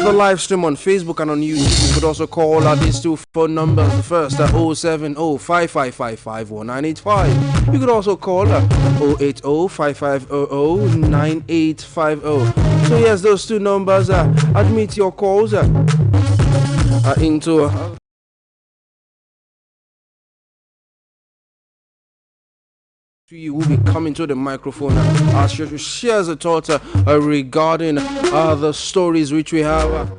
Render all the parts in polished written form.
the live stream on Facebook and on YouTube. You could also call these two phone numbers. The first 070-5555-1985. You could also call 080-5500-9850. So yes, those two numbers. Admit your calls into. You will be coming to the microphone as you share the thoughts regarding the stories which we have.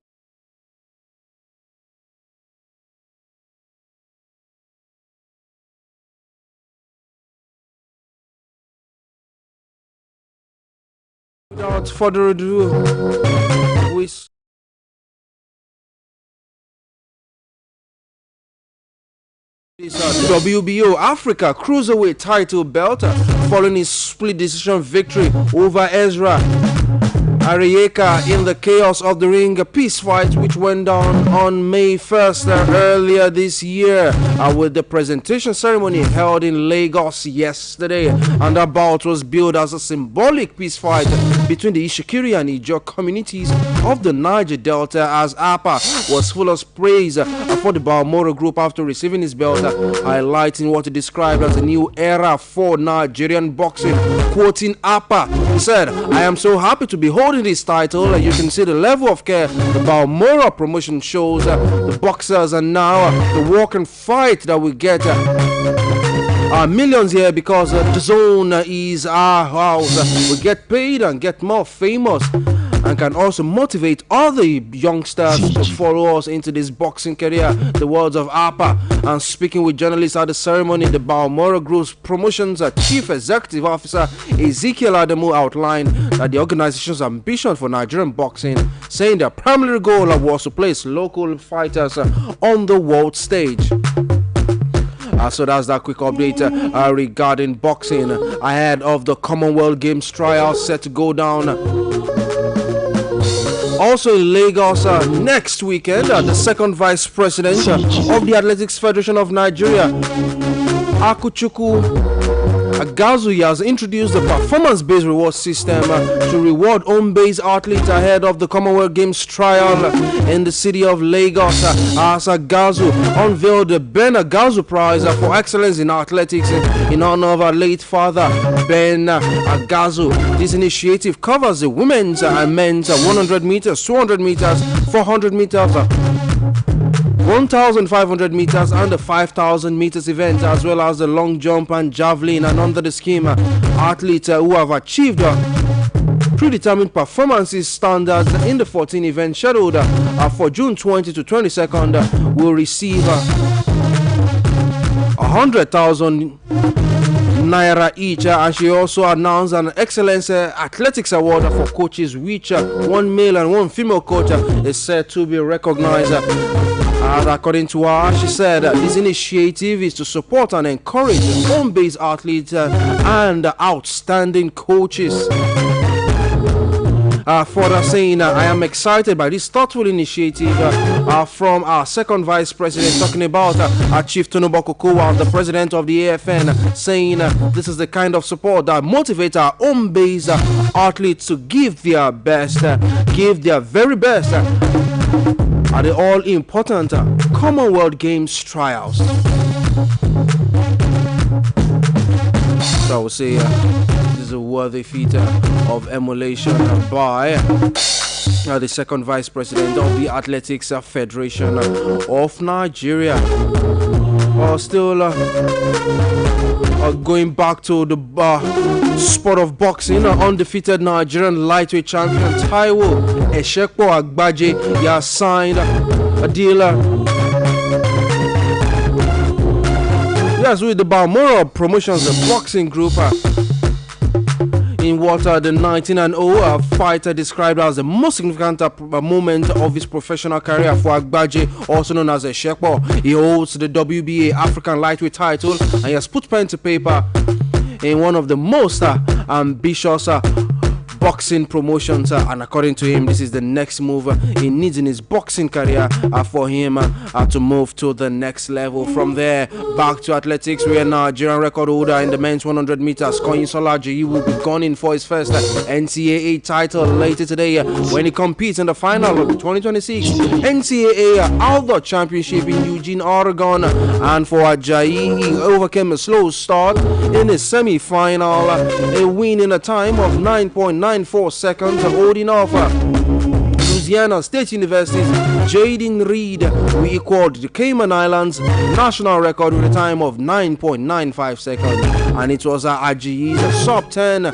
Without further ado, we WBO Africa Cruiserweight title belt following his split decision victory over Ezra Arieka in the chaos of the ring peace fight which went down on May 1st earlier this year with the presentation ceremony held in Lagos yesterday, and that bout was billed as a symbolic peace fight between the Ishikiri and Ijo communities of the Niger Delta, as APA was full of praise for the Balmoro group after receiving his belt, highlighting what he described as a new era for Nigerian boxing. Quoting APA, he said, "I am so happy to be holding this title. You can see the level of care the Balmoro promotion shows the boxers, and now the walk and fight that we get millions here because the zone is our house. We get paid and get more famous and can also motivate other youngsters to follow us into this boxing career." The words of APA. And speaking with journalists at the ceremony, the Balmoro Group's promotions Chief Executive Officer Ezekiel Adamu outlined that the organization's ambition for Nigerian boxing, saying their primary goal was to place local fighters on the world stage. So that's that quick update regarding boxing ahead of the Commonwealth Games trials set to go down. Also in Lagos next weekend, the second vice president of the Athletics Federation of Nigeria, Akuchukwu Agazu, has introduced the performance-based reward system to reward home-based athletes ahead of the Commonwealth Games trial in the city of Lagos. As Agazu unveiled the Ben Agazu Prize for Excellence in Athletics in honor of our late father, Ben Agazu. This initiative covers the women's and men's 100 meters, 200 meters, 400 meters, 1,500 meters and the 5,000 meters event, as well as the long jump and javelin. And under the scheme, athletes who have achieved predetermined performances standards in the 14 events scheduled for June 20 to 22nd will receive 100,000 naira each, and she also announced an Excellence Athletics Award for coaches, which one male and one female coach is said to be recognized. According to her, she said this initiative is to support and encourage home-based athletes and outstanding coaches. Further saying, "I am excited by this thoughtful initiative from our second vice president," talking about Chief Tonobo Kokowa, the president of the AFN, saying this is the kind of support that motivates our home-based athletes to give their best, give their very best at the all-important Commonwealth Games trials. So I would say this is a worthy feat of emulation by the second vice president of the Athletics Federation of Nigeria. Still going back to the sport of boxing, undefeated Nigerian lightweight champion Taiwo Eshekpo Agbaje has signed a deal with the Balmoro Promotions Boxing Group in what the 19-0 fighter described as the most significant moment of his professional career for Agbaje, also known as Eshekpo. He holds the WBA African lightweight title and he has put pen to paper in one of the most ambitious boxing promotions, and according to him, this is the next move he needs in his boxing career for him to move to the next level. From there, back to athletics, where Nigerian record holder in the men's 100 meters, Konyisola Ajayi, will be gunning for his first NCAA title later today when he competes in the final of the 2026 NCAA Outdoor Championship in Eugene, Oregon. And for Ajayi, he overcame a slow start in his semi-final, a win in a time of 9.94 seconds, holding off Louisiana State University's Jaden Reed, who equaled the Cayman Islands national record with a time of 9.95 seconds. And it was Ajayi's sub-10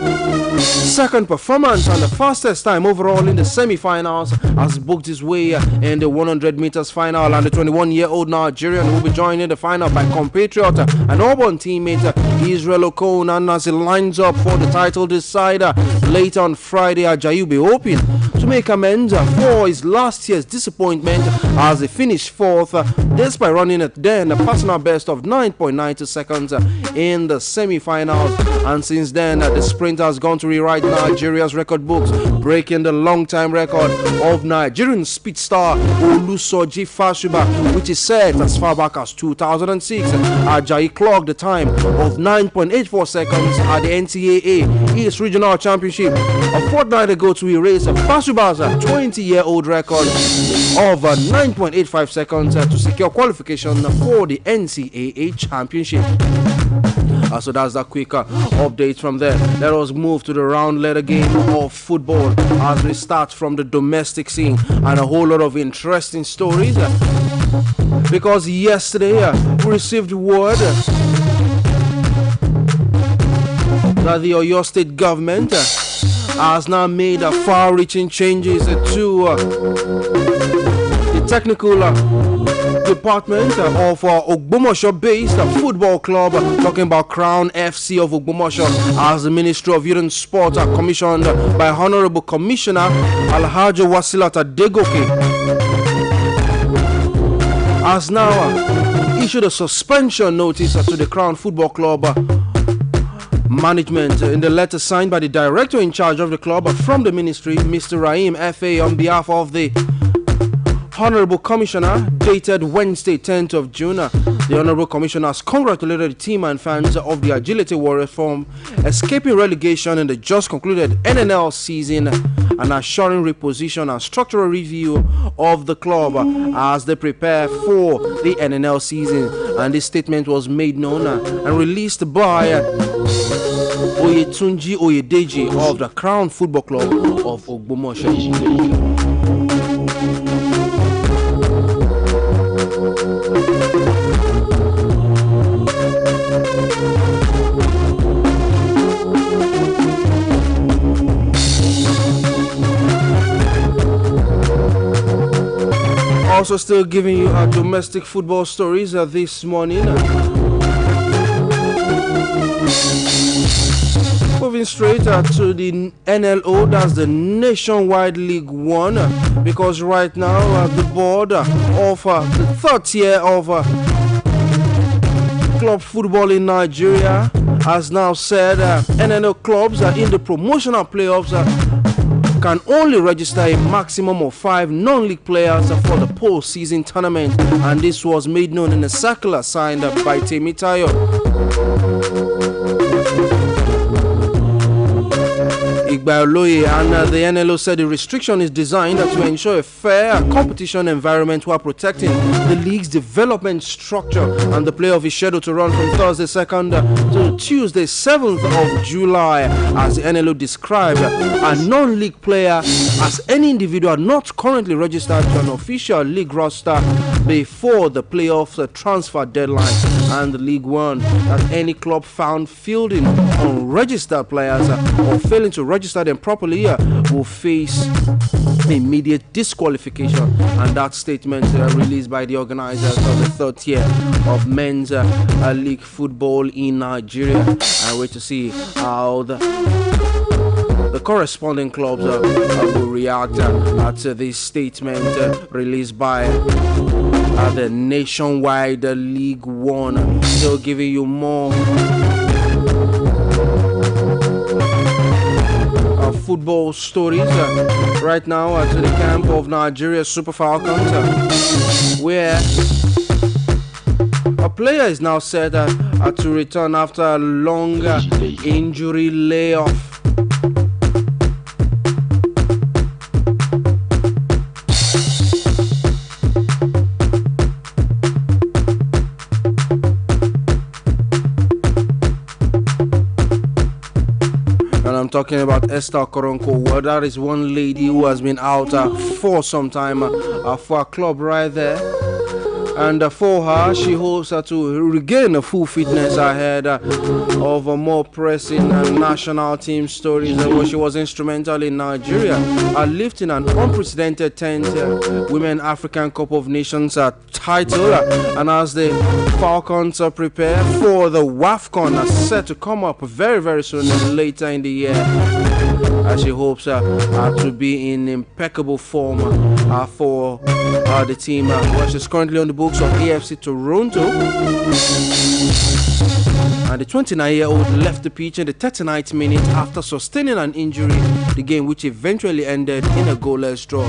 second performance and the fastest time overall in the semi-finals, has booked his way in the 100 meters final. And the 21-year-old Nigerian will be joining the final by compatriot and Auburn teammate Israel Okon. As he lines up for the title decider later on Friday, Ajayi will be hoping to make amends for his last year's disappointment as he finished fourth, despite running at then a personal best of 9.92 seconds in the semi-finals. And since then, the sprinter has gone to rewrite Nigeria's record books, breaking the long-time record of Nigerian speed star Olusoji Fashuba, which is set as far back as 2006. Ajayi clocked the time of 9.84 seconds at the NCAA East Regional Championship a fortnight ago to erase Fashuba's 20-year-old record of 9.85 seconds to secure qualification for the NCAA Championship. So that's that quick update from there. Let us move to the round letter game of football as we start from the domestic scene, and a whole lot of interesting stories because yesterday we received word that the Oyo State government has now made far-reaching changes to the technical department of Ogbomoso-based football club, talking about Crown FC of Ogbomoso, as the Ministry of Youth and Sport commissioned by Honorable Commissioner Alhaji Wasilat Adegoke, has now issued a suspension notice to the Crown Football Club management. In the letter signed by the director in charge of the club from the ministry, Mr. Rahim F.A., on behalf of the Honorable Commissioner, dated Wednesday 10th of June, the Honorable Commissioner has congratulated the team and fans of the Agility Warriors from escaping relegation in the just concluded NNL season and assuring reposition and structural review of the club as they prepare for the NNL season. And this statement was made known and released by Oyetunji Oyedeji of the Crown Football Club of Ogbomoso. Also still giving you domestic football stories this morning. Moving straight to the NLO, that's the Nationwide League One, because right now the board of the third tier of club football in Nigeria has now said NLO clubs in the promotional playoffs can only register a maximum of 5 non-league players for the post-season tournament, and this was made known in a circular signed by Temitayo Oluyole, and the NLO said the restriction is designed to ensure a fair competition environment while protecting the league's development structure. And the playoff is scheduled to run from Thursday 2nd to Tuesday 7th of July. As the NLO described, a non-league player as any individual not currently registered to an official league roster before the playoff transfer deadline. And the League One, that any club found fielding unregistered players or failing to register them properly will face immediate disqualification. And that statement released by the organizers of the third tier of men's league football in Nigeria. I wait to see how the corresponding clubs will react to this statement released by the Nationwide League One. Still giving you more football stories right now to the camp of Nigeria Super Falcons, where a player is now set to return after a long injury layoff. I'm talking about Esther Koronko. Well, that is one lady who has been out for some time for a club right there. And for her, she hopes to regain full fitness ahead of more pressing national team stories. Where she was instrumental in Nigeria lifting an unprecedented 10th Women African Cup of Nations title. And as the Falcons prepare for the WAFCON set to come up very, very soon later in the year, she hopes to be in impeccable form for the team. Well, she's currently on the books of AFC Toronto, and the 29-year-old left the pitch in the 39th minute after sustaining an injury, the game which eventually ended in a goalless draw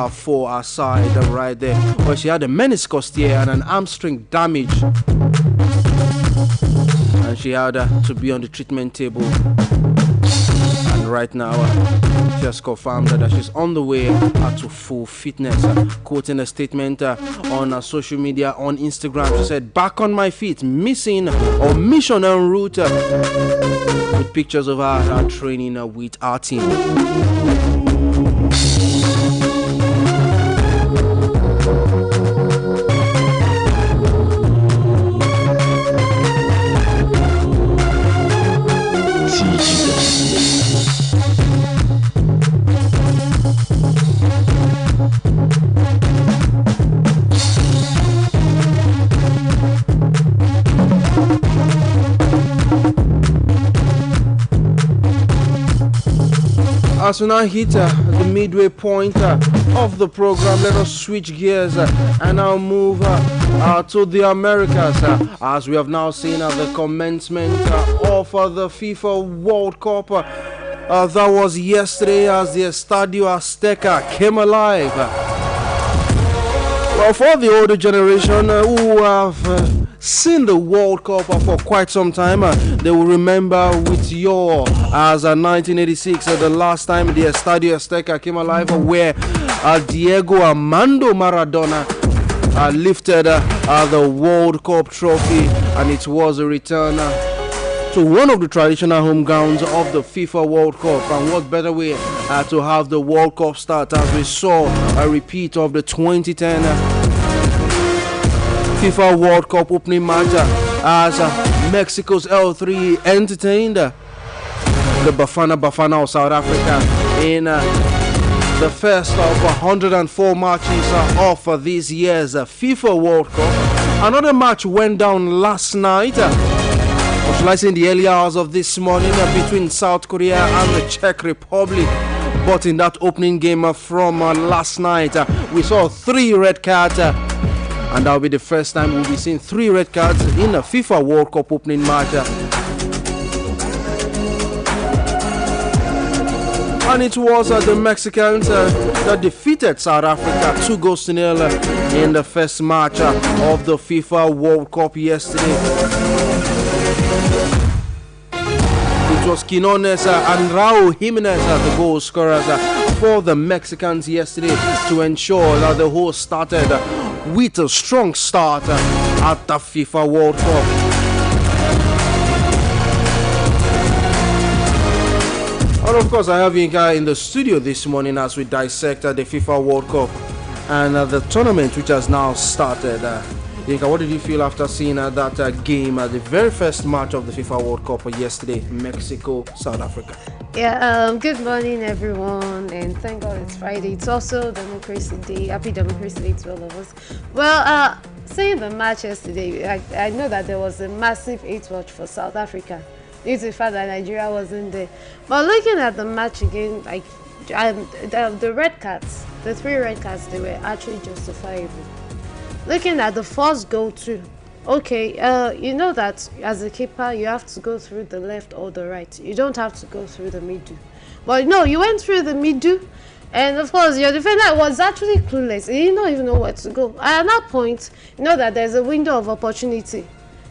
for her side right there. Well, she had a meniscus tear and an hamstring damage, and she had to be on the treatment table. And right now, she has confirmed that she's on the way to full fitness. Quoting a statement on social media on Instagram, she said, "Back on my feet, missing or mission en route," with pictures of her training with our team. As we now hit the midway point of the program, let us switch gears and now move to the Americas, as we have now seen the commencement of the FIFA World Cup. That was yesterday as the Estadio Azteca came alive. Well, for the older generation who have seen the World Cup for quite some time, they will remember with your as 1986, the last time the Estadio Azteca came alive, where Diego Armando Maradona lifted the World Cup trophy, and it was a return to one of the traditional home grounds of the FIFA World Cup. And what better way to have the World Cup start, as we saw a repeat of the 2010 FIFA World Cup opening match as Mexico's L3 entertained the Bafana of South Africa in the first of 104 matches of this year's FIFA World Cup. Another match went down last night, or shall I say in the early hours of this morning, between South Korea and the Czech Republic. But in that opening game from last night, we saw 3 red cards, and that will be the first time we'll be seeing 3 red cards in a FIFA World Cup opening match. And it was the Mexicans that defeated South Africa 2-0 in the first match of the FIFA World Cup yesterday. It was Quinones and Raul Jimenez the goal scorers for the Mexicans yesterday to ensure that the host started with a strong start at the FIFA World Cup. And of course, I have Yinka in the studio this morning as we dissect the FIFA World Cup and the tournament which has now started. Yinka, what did you feel after seeing that game, the very first match of the FIFA World Cup yesterday, Mexico, South Africa? Yeah, good morning everyone, and thank God it's Friday. It's also Democracy Day. Happy Democracy Day to all of us. Well, seeing the match yesterday, I know that there was a massive 8-watch for South Africa due to the fact that Nigeria wasn't there. But looking at the match again, like the red cards, the 3 red cards, they were actually justifiable. Looking at the first goal too, okay, you know that as a keeper you have to go through the left or the right. You don't have to go through the middle. But no, you went through the middle. And of course, your defender was actually clueless. He did not even know where to go. And at that point, you know that there's a window of opportunity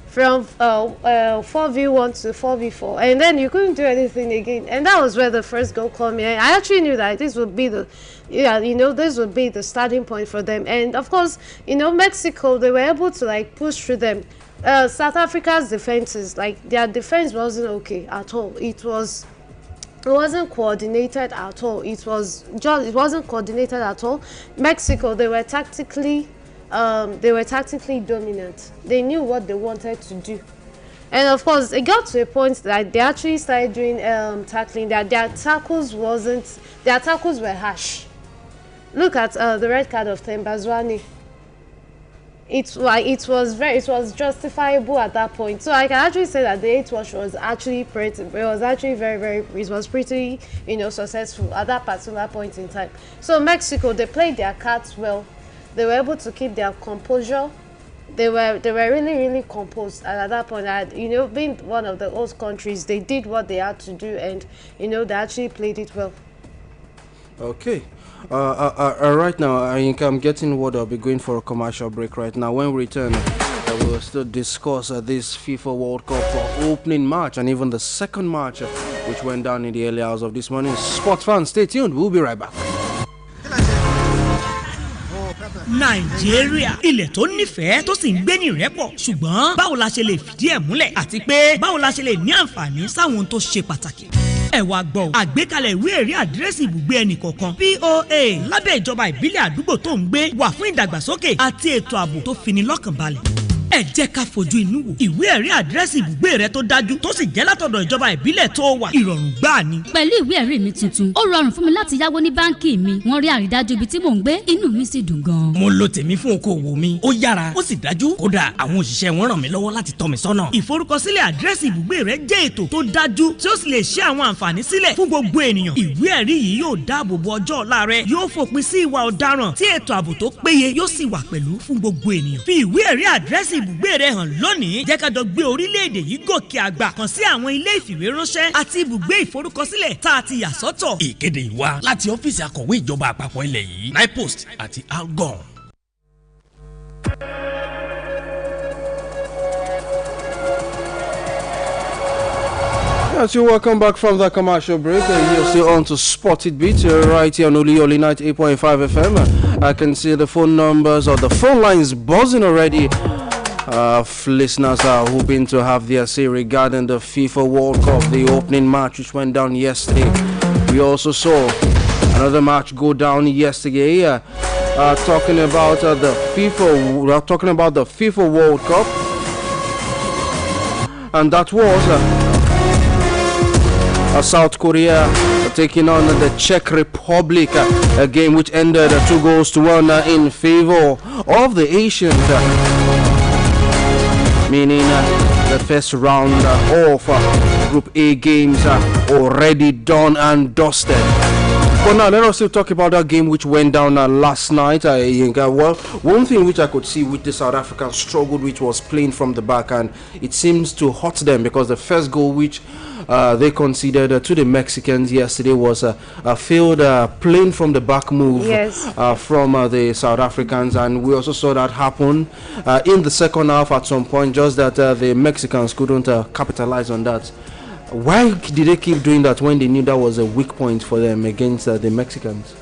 from 4v1 to 4v4, and then you couldn't do anything again. And that was where the first goal came in. I actually knew that this would be this would be the starting point for them. And of course, Mexico, they were able to like push through them. South Africa's defenses, like their defense wasn't okay at all. It wasn't coordinated at all. It wasn't coordinated at all. Mexico, they were tactically dominant. They knew what they wanted to do, and of course, it got to a point that they actually started doing tackling. That their tackles were harsh. Look at the red card of Tembazwani. It was justifiable at that point. So I can actually say that the 8-wash was actually pretty. It was actually pretty successful at that particular point in time. So Mexico, they played their cards well. They were able to keep their composure. They were really, really composed. And at that point, being one of the host countries, they did what they had to do, and they actually played it well. Okay. Right now, I think I'm getting word I'll be going for a commercial break right now. When we return, we will still discuss this FIFA World Cup opening match and even the second match which went down in the early hours of this morning. Sports fans, stay tuned. We'll be right back. Nàìjíríà ilẹ̀ tó nífẹ̀ẹ́ tó sì ń gbé ní ìrẹ́pọ̀ ṣùgbọ́n báwo la ṣe lè fìdí ẹ̀ múlẹ̀ àti pé báwo la ṣe lè ní àǹfààní sáwọn tó ṣe pàtàkì. Ẹ wá gbọ́ àgbékalẹ̀ ìwé ẹ̀rí àdírẹ́sì ibùgbé ẹnìkọ̀ọ̀kan POA lábẹ́ ìjọba ìbílẹ̀ àdúgbò tó ń gbé wà fún ìdàgbàsókè àti ètò ààbò tó fini lọ́kàn balẹ̀. Ẹ jẹ́ ká fojú inú wò ìwé ẹ̀rí àdírẹ́sì ibùgbé rẹ tó dájú tó sì jẹ́ látọ̀dọ̀ ìjọba ìbílẹ̀ tó wà ìrọ̀rùn gbáà ni. Pẹ̀lú ìwé ẹ̀rí mi tuntun ó rọrùn fún mi láti yáwó ní báńkì mi wọ́n rí àrídájú ibi tí mò ń gbé inú mi sì dùn gan. Mo lo tèmi fún okòwò mi ó yára ó sì dájú kódà àwọn òṣìṣẹ́ wọn ràn mí lọ́wọ́ láti tọ́ mi sọ́nà. Ìforúkọsílẹ̀ àdírẹ́sì ibùgbé rẹ jẹ́ ètò tó dájú tí ó sì lè ṣe àwọn àǹfààní sílẹ̀ fún gbogbo ènìyàn. Ìwé ẹ̀rí yìí yóò dáàbò bo ọjọ́ ọ̀la rẹ yóò fòpin sí ìwà ọ̀daràn tí ètò ààbò tó péye yóò sì wà pẹ̀lú fún gbogbo ènìyàn. Fi ìwé ẹ̀rí àdírẹ́sì ibùgbé rẹ hàn lónìí jẹ́ ká jọ gbé orílẹ̀-èdè yìí gòkè àgbà kan sí àwọn ilé ìfìwéránṣẹ́ àti ibùgbé ìforúkọsílẹ̀ tá a ti yà sọ́tọ̀. Ìkéde yìí wá láti ọ́fíìsì akọ̀wé ìjọba àpapọ̀ ilẹ̀ yìí NIPOST àti ALGON. Yes, you're welcome back from the commercial break. You're still on to Sportit Bit right here on Oluyole 98.5 FM. I can see the phone numbers or the phone lines buzzing already. Listeners are hoping to have their say regarding the FIFA World Cup, the opening match which went down yesterday. We also saw another match go down yesterday. Talking about the FIFA World Cup, and that was South Korea taking on the Czech Republic, a game which ended 2-1 in favor of the Asians. Meaning the first round of Group A games already done and dusted. But now let us still talk about that game which went down last night. One thing which I could see with the South Africans struggled, which was playing from the back, and it seems to hurt them because the first goal which they conceded to the Mexicans yesterday was a failed playing from the back move from the South Africans, and we also saw that happen in the second half at some point, just that the Mexicans couldn't capitalize on that. Why did they keep doing that when they knew that was a weak point for them against the Mexicans?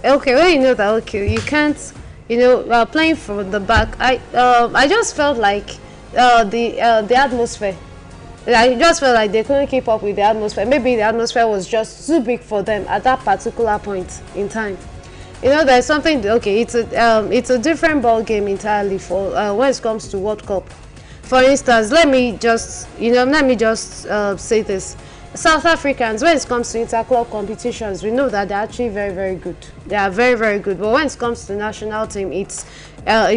Okay, well, you know that, you can't, playing from the back. I just felt like the atmosphere. I just felt like they couldn't keep up with the atmosphere. Maybe the atmosphere was just too big for them at that particular point in time. There's something. Okay, it's a different ball game entirely for when it comes to World Cup. For instance, let me just say this. South Africans, when it comes to interclub competitions, we know that they're actually very, very good. They are very, very good. But when it comes to the national team, it's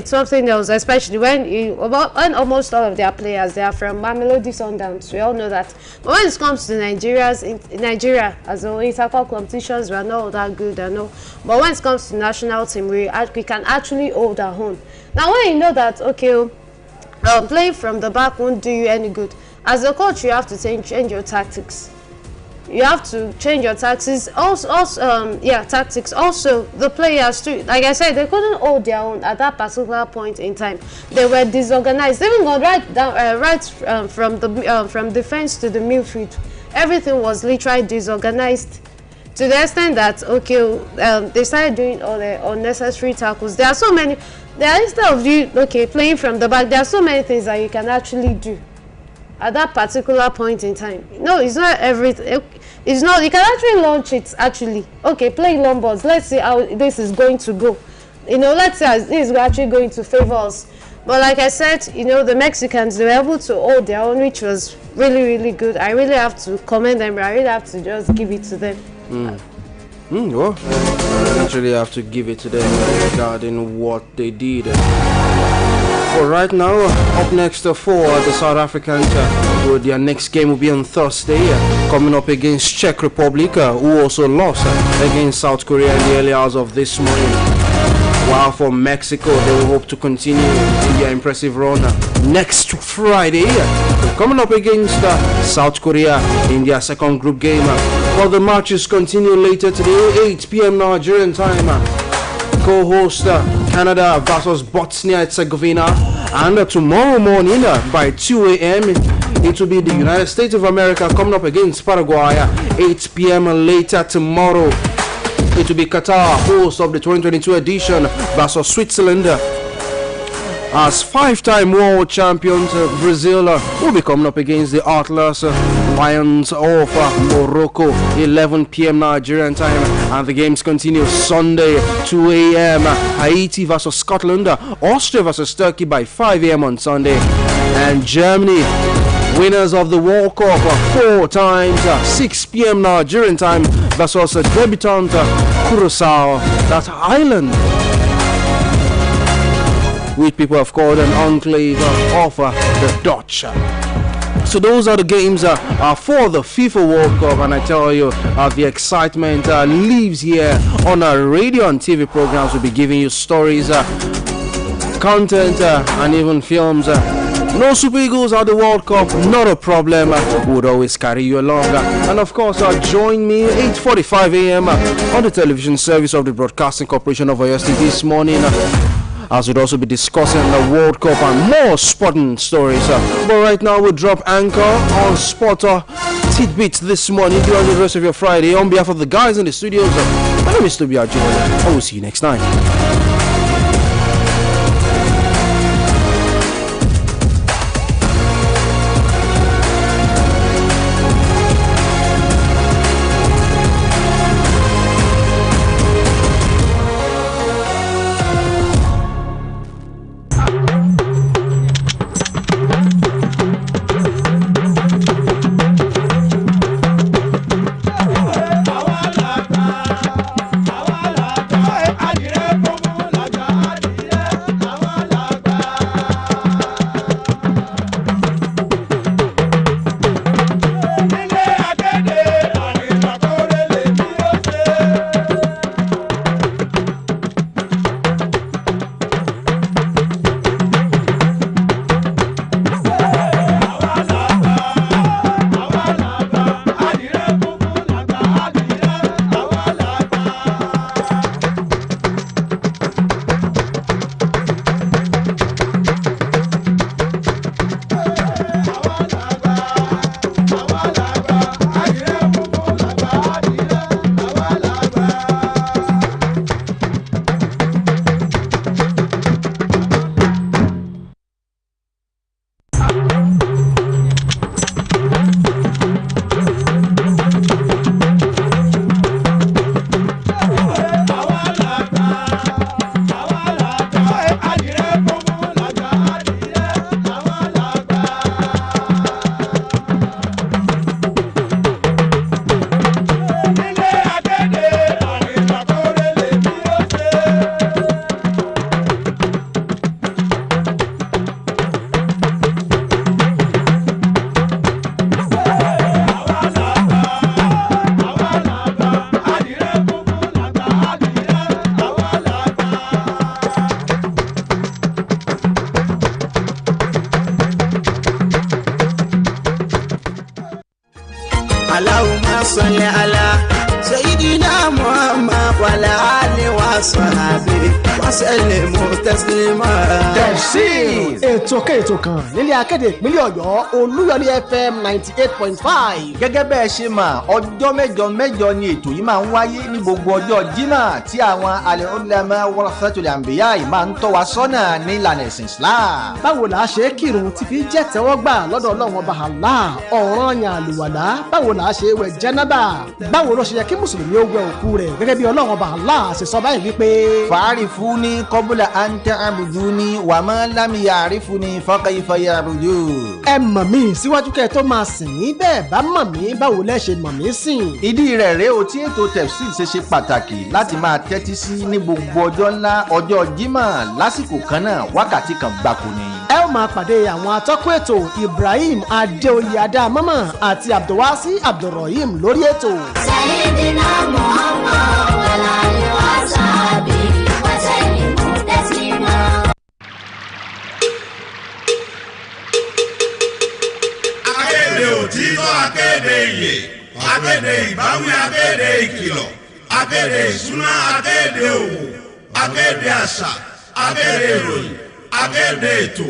something else, especially when almost all of their players, they are from Mamelodi Sundowns. We all know that. But when it comes to Nigeria, as the interclub competitions, we are not all that good, I know. But when it comes to the national team, we can actually hold our own. Now, when you know that, playing from the back won't do you any good. As a coach, you have to change your tactics. You have to change your tactics. Tactics. Also, the players too. Like I said, they couldn't hold their own at that particular point in time. They were disorganized. They even got from defense to the midfield. Everything was literally disorganized to the extent that they started doing all the unnecessary tackles. There are so many. Instead of you playing from the back, there are so many things that you can actually do at that particular point in time. No, it's not everything. It's not. You can actually launch it. Actually, play long balls. Let's see how this is going to go. Let's say this is actually going to favor us. But like I said, the Mexicans, they were able to hold their own, which was really, really good. I really have to commend them. I really have to just give it to them. Well, I actually have to give it to them regarding what they did. For right now, up next for the South Africans, their next game will be on Thursday, coming up against Czech Republic, who also lost against South Korea in the early hours of this morning. While for Mexico, they will hope to continue in their impressive run next Friday, coming up against South Korea in their second group game. While the matches continue later today, 8 p.m. Nigerian time. Co-host Canada versus Bosnia-Herzegovina, and tomorrow morning by 2 a.m. it will be the United States of America coming up against Paraguay. 8 p.m. later tomorrow it will be Qatar, host of the 2022 edition, versus Switzerland. As five-time world champions, Brazil will be coming up against the Atlas Lions of Morocco, 11 p.m. Nigerian time. And the games continue Sunday, 2 a.m. Haiti versus Scotland, Austria versus Turkey by 5 a.m. on Sunday. And Germany, winners of the World Cup 4 times, 6 p.m. Nigerian time, versus debutant Curacao, that island which people have called an enclave of the Dutch. So those are the games for the FIFA World Cup, and I tell you, the excitement lives here on our radio and TV programs. We'll be giving you stories, content, and even films. No Super Eagles at the World Cup, not a problem. We would always carry you along. And of course, join me 8:45 a.m. on the television service of the Broadcasting Corporation of Oyo State this morning, as we'd also be discussing the World Cup and more sporting stories. But right now, we'll drop anchor on Sportit Bit this morning during the rest of your Friday. On behalf of the guys in the studios, my name is Toby Ajay. I will see you next time. Adire وسلموا تسليما. tẹ̀síìr ètò kan nílé akéde ìpínlẹ̀ ọ̀yọ́ olúyọlé fm 98.5. gẹ́gẹ́ bẹ́ẹ̀ ṣe mọ̀ ọjọ́ mẹ́jọ ni ètò yìí máa ń wáyé ní gbogbo ọjọ́ jímọ̀ tí àwọn al-ulama warasatul anbiya yìí máa ń tọ́ wa sọ́nà ní ìlànà ẹ̀sìn islam. báwo la ṣe kírun tí fi jẹ́ tẹ́wọ́gbà lọ́dọ̀ ọlọ́run ọba Allah ọ̀ranyàn àlùwàlá báwo la ṣe wẹ̀ jẹ́nábà báwo ló ṣe yẹ kí mùsùlùmí ó wẹ̀ òkú rẹ̀ gẹ́gẹ́ bí ọlọ́run ọba Allah ṣe sọ báyìí wípé. fa'arifuni qabla an ta'buduni wa man lam ya'rifuni fa kayfa ya'budun. ẹ mọ̀ mí síwájú kẹ́ ẹ tó máa sìn mí bẹ́ẹ̀ bá mọ̀ mí báwo lẹ́ ṣe mọ̀ mí sìn. ìdí rẹ̀ rèé o tí ètò tafsir ṣe pàtàkì láti máa tẹ́tí sí ní gbogbo ọjọ́ ńlá ọjọ́ jímọ̀ lásìkò kan náà wákàtí kan gbáko ni. ẹ ó máa pàdé àwọn atọ́kùn ètò Ibrahim Adéoyè Adámọ́mọ́ àti Abdulwasi Abdulrahim lórí ètò. Sayyidina Muhammad wa alihi wa sahbihi wa sallimu taslima. Akéde òtítọ́, akéde ìyè, akéde ìbáwí, akéde ìkìlọ̀, akéde ìṣúná, akéde òwò, akéde àṣà, akéde ìròyìn, akéde ètò.